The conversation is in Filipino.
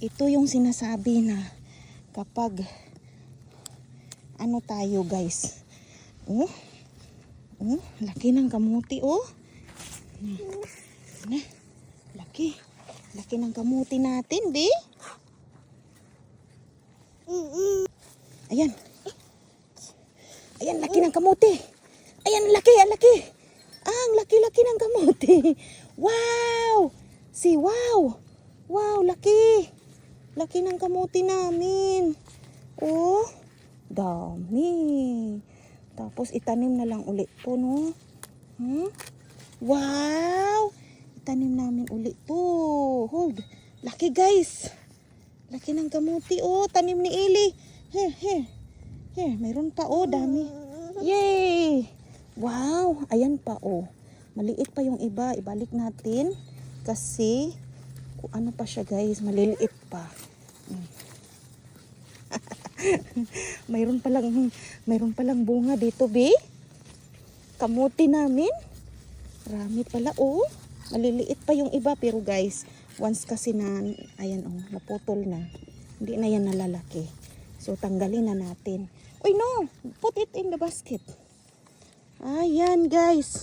Ito yung sinasabi na kapag ano tayo guys. Oh, laki ng kamuti oh. Na, laki. Laki ng kamuti natin, be. Ayan. Ayan, laki ng kamuti. Ayan, laki, ang laki. Ang laki-laki ng kamuti. Wow! See, wow! Wow, laki. Laki ng kamuti namin. Oh, dami. Tapos itanim na lang ulit to, no? Wow! Itanim namin ulit to. Hold. Laki, guys. Laki ng kamuti, oh. Tanim ni Eli. Here, mayroon pa, oh. Dami. Yay! Wow! Ayan pa, oh. Maliit pa yung iba. Ibalik natin. Kasi, kung ano pa siya, guys. Maliliit pa. mayroon palang bunga dito, be. Kamuti namin. Marami pala, oh. Maliliit pa yung iba. Pero, guys, once kasi na, ayan, oh, naputol na. Hindi na yan nalalaki. So, tanggalin na natin. Uy, no! Put it in the basket. Ayan, guys.